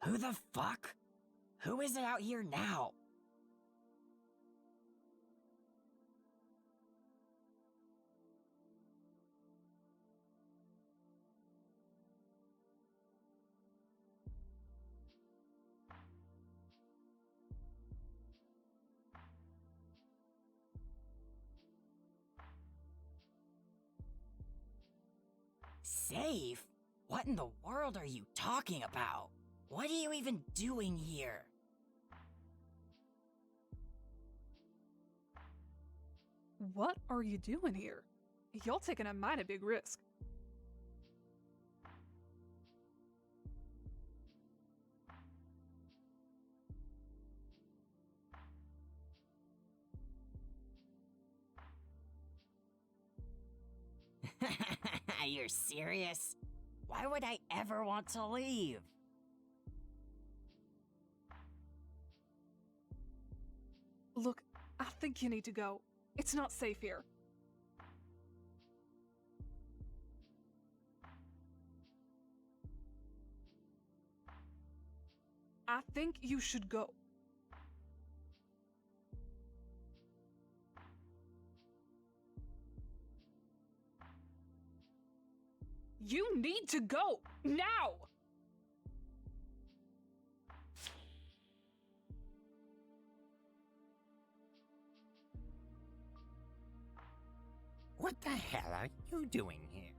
Who the fuck? Who is it out here now? Safe? What in the world are you talking about? What are you even doing here? What are you doing here? Y'all taking a mighty big risk. You're serious? Why would I ever want to leave? Look, I think you need to go. It's not safe here. I think you should go. You need to go! Now! What the hell are you doing here?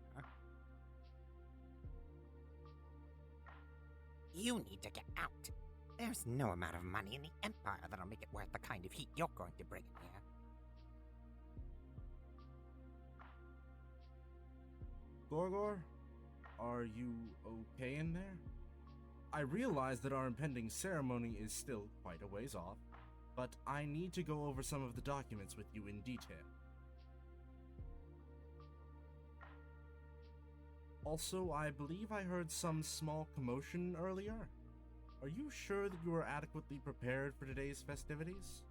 You need to get out. There's no amount of money in the Empire that'll make it worth the kind of heat you're going to bring in here. Gorgor, are you okay in there? I realize that our impending ceremony is still quite a ways off, but I need to go over some of the documents with you in detail. Also, I believe I heard some small commotion earlier. Are you sure that you are adequately prepared for today's festivities?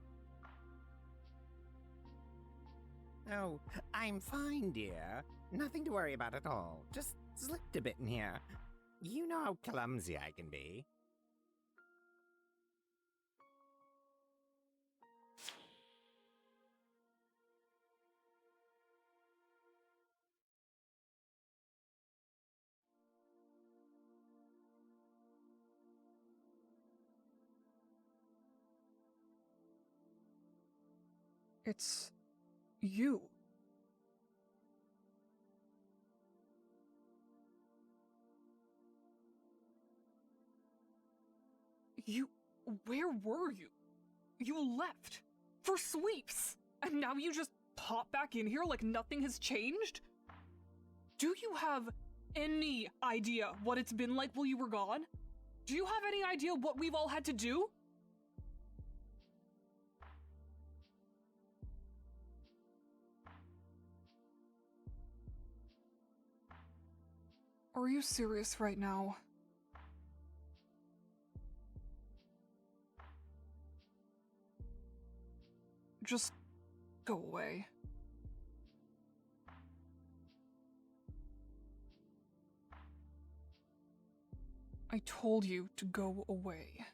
Oh, I'm fine, dear. Nothing to worry about at all. Just slipped a bit in here. You know how clumsy I can be. It's you. Where were you? You left for sweeps, and now you just pop back in here like nothing has changed? Do you have any idea what it's been like while you were gone? Do you have any idea what we've all had to do? Are you serious right now? Just go away. I told you to go away.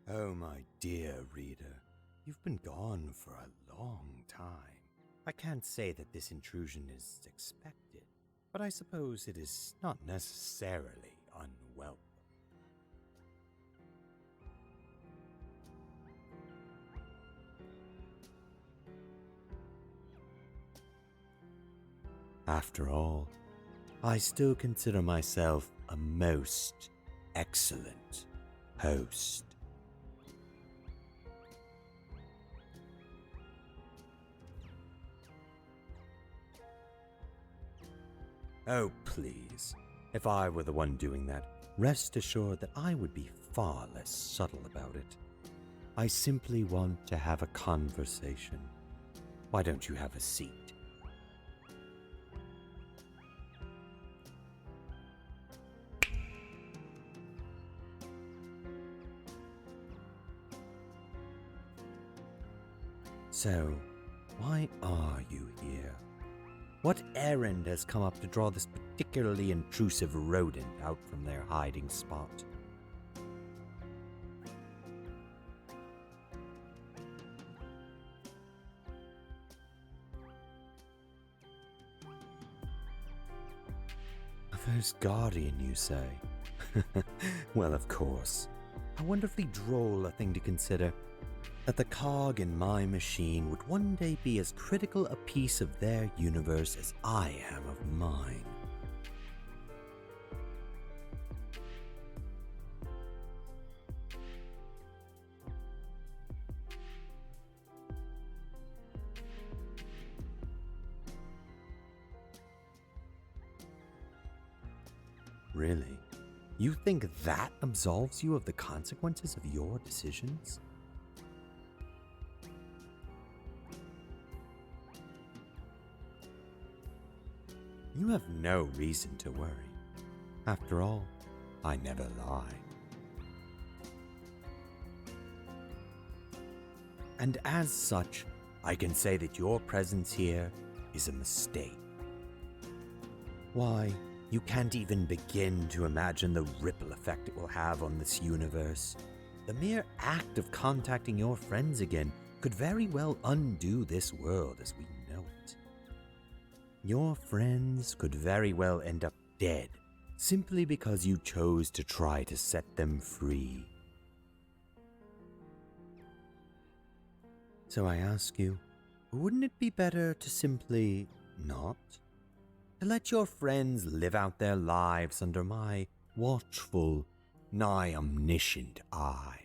Oh, my dear reader, you've been gone for a long time. I can't say that this intrusion is expected, but I suppose it is not necessarily unwelcome. After all, I still consider myself a most excellent host. Oh, please. If I were the one doing that, rest assured that I would be far less subtle about it. I simply want to have a conversation. Why don't you have a seat? So, why are you here? What errand has come up to draw this particularly intrusive rodent out from their hiding spot? A first guardian, you say? Well, of course. A wonderfully droll a thing to consider. That the cog in my machine would one day be as critical a piece of their universe as I am of mine. Really? You think that absolves you of the consequences of your decisions? You have no reason to worry. After all, I never lie. And as such, I can say that your presence here is a mistake. Why, you can't even begin to imagine the ripple effect it will have on this universe. The mere act of contacting your friends again could very well undo this world as we know it. Your friends could very well end up dead, simply because you chose to try to set them free. So I ask you, wouldn't it be better to simply not? To let your friends live out their lives under my watchful, nigh omniscient eye?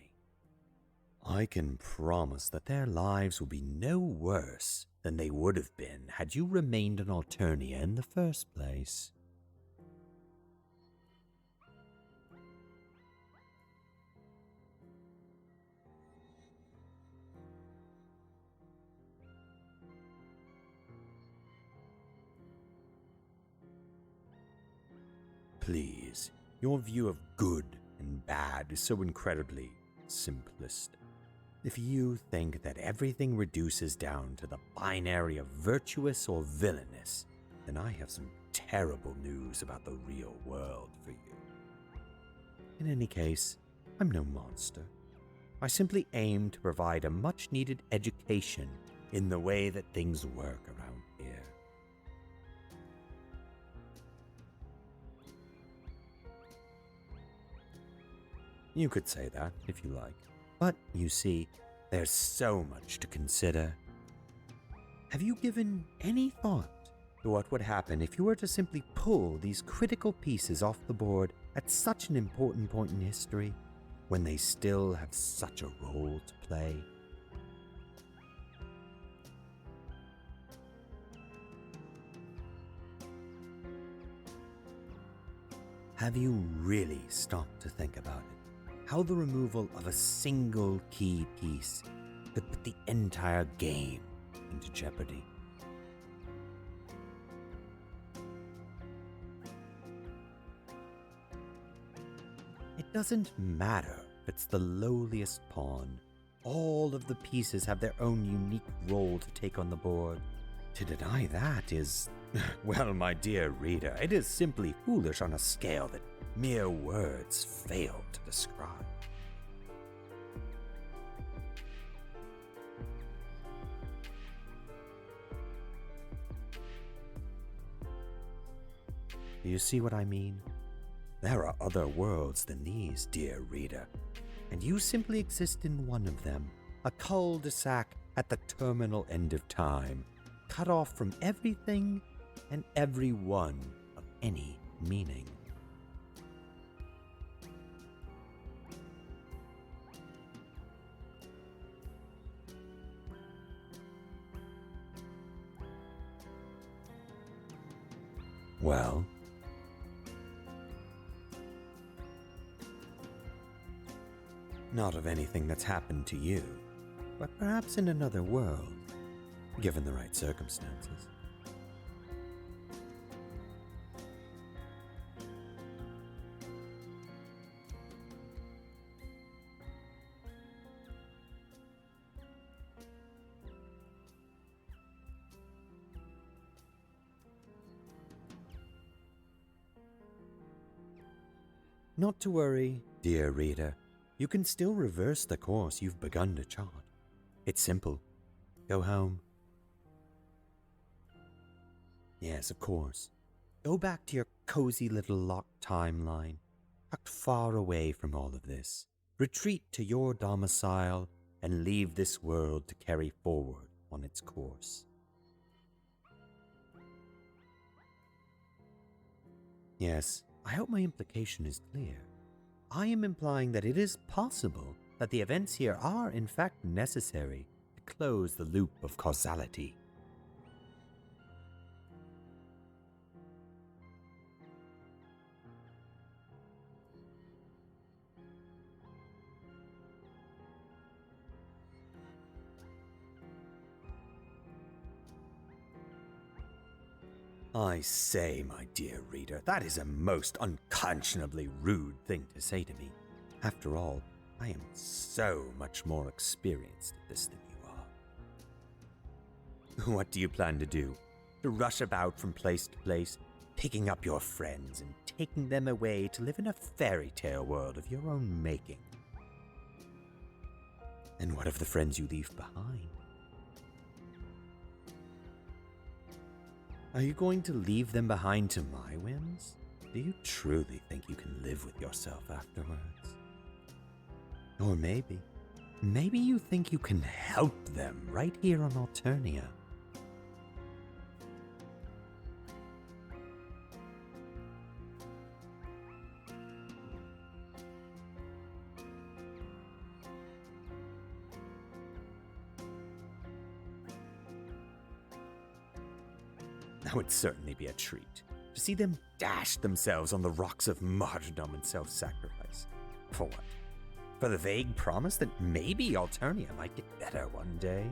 I can promise that their lives will be no worse than they would have been had you remained in Alternia in the first place. Please, your view of good and bad is so incredibly simplist. If you think that everything reduces down to the binary of virtuous or villainous, then I have some terrible news about the real world for you. In any case, I'm no monster. I simply aim to provide a much-needed education in the way that things work around here. You could say that, if you like. But, you see, there's so much to consider. Have you given any thought to what would happen if you were to simply pull these critical pieces off the board at such an important point in history, when they still have such a role to play? Have you really stopped to think about it? How the removal of a single key piece could put the entire game into jeopardy? It doesn't matter if it's the lowliest pawn. All of the pieces have their own unique role to take on the board. To deny that is, well, my dear reader, it is simply foolish on a scale that mere words fail to describe. Do you see what I mean? There are other worlds than these, dear reader, and you simply exist in one of them, a cul-de-sac at the terminal end of time, cut off from everything and everyone of any meaning. Well, not of anything that's happened to you, but perhaps in another world, given the right circumstances. Not to worry, dear reader. You can still reverse the course you've begun to chart. It's simple. Go home. Yes, of course. Go back to your cozy little locked timeline, tucked far away from all of this. Retreat to your domicile and leave this world to carry forward on its course. Yes, I hope my implication is clear. I am implying that it is possible that the events here are in fact necessary to close the loop of causality. I say, my dear reader, that is a most unconscionably rude thing to say to me. After all, I am so much more experienced at this than you are. What do you plan to do? To rush about from place to place, picking up your friends and taking them away to live in a fairy tale world of your own making? And what of the friends you leave behind? Are you going to leave them behind to my whims? Do you truly think you can live with yourself afterwards? Or maybe you think you can help them right here on Alternia. That would certainly be a treat, to see them dash themselves on the rocks of martyrdom and self-sacrifice. For what? For the vague promise that maybe Alternia might get better one day?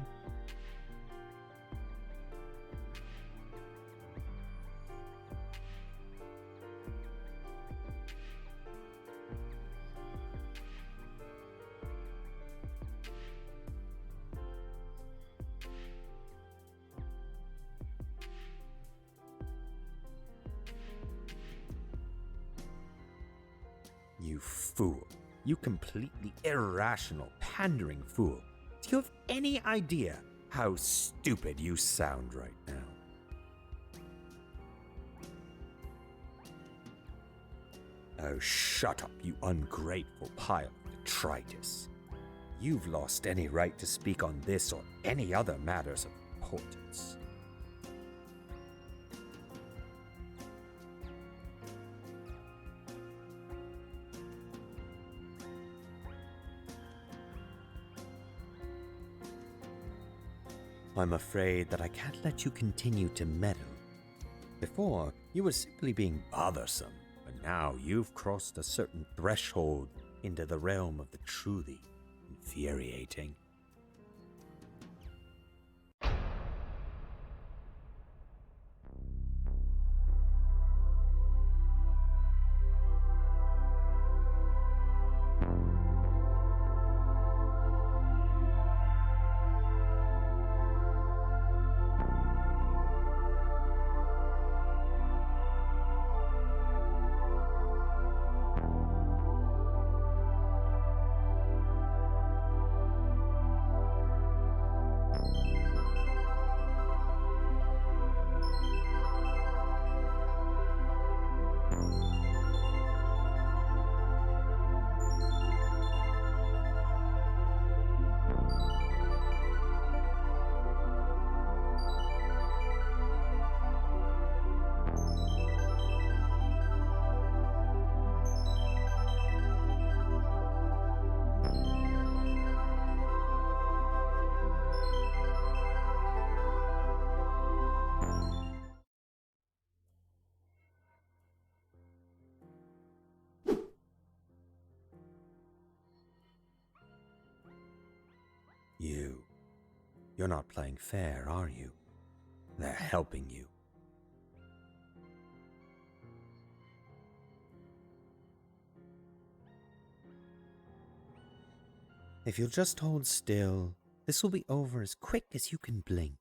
You fool. You completely irrational, pandering fool. Do you have any idea how stupid you sound right now? Oh, shut up, you ungrateful pile of detritus. You've lost any right to speak on this or any other matters of importance. I'm afraid that I can't let you continue to meddle. Before, you were simply being bothersome, but now you've crossed a certain threshold into the realm of the truly infuriating. You're not playing fair, are you? They're helping you. If you'll just hold still, this will be over as quick as you can blink.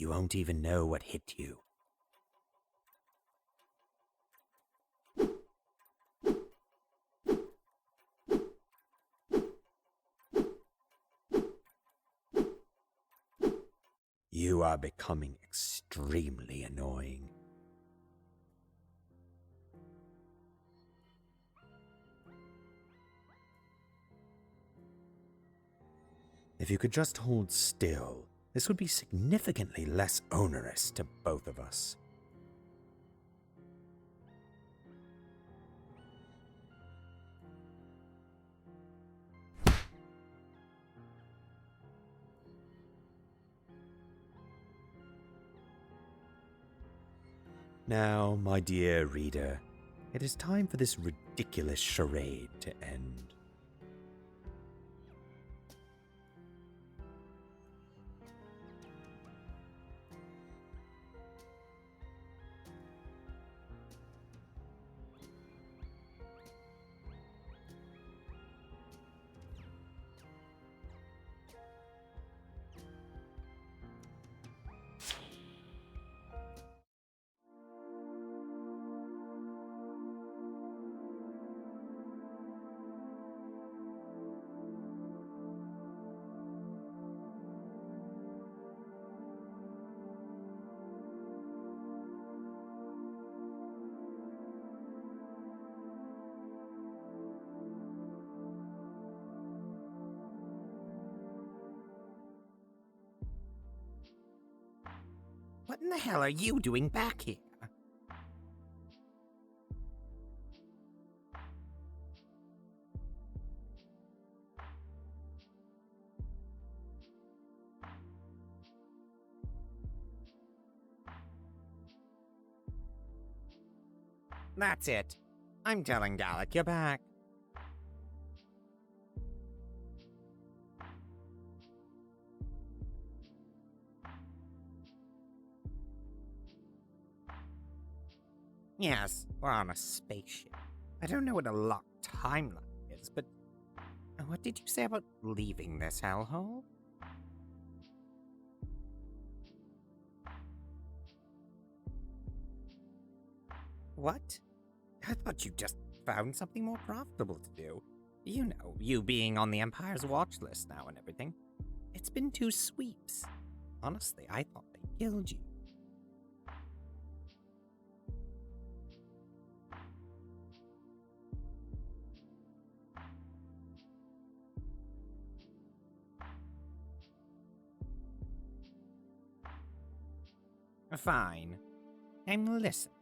You won't even know what hit you. You are becoming extremely annoying. If you could just hold still, this would be significantly less onerous to both of us. Now, my dear reader, it is time for this ridiculous charade to end. What in the hell are you doing back here? That's it. I'm telling Gallic you're back. Yes, we're on a spaceship. I don't know what a locked timeline is, but what did you say about leaving this hellhole? What? I thought you just found something more profitable to do. You know, you being on the Empire's watch list now and everything. It's been 2 sweeps. Honestly, I thought they killed you. Fine. I'm listening.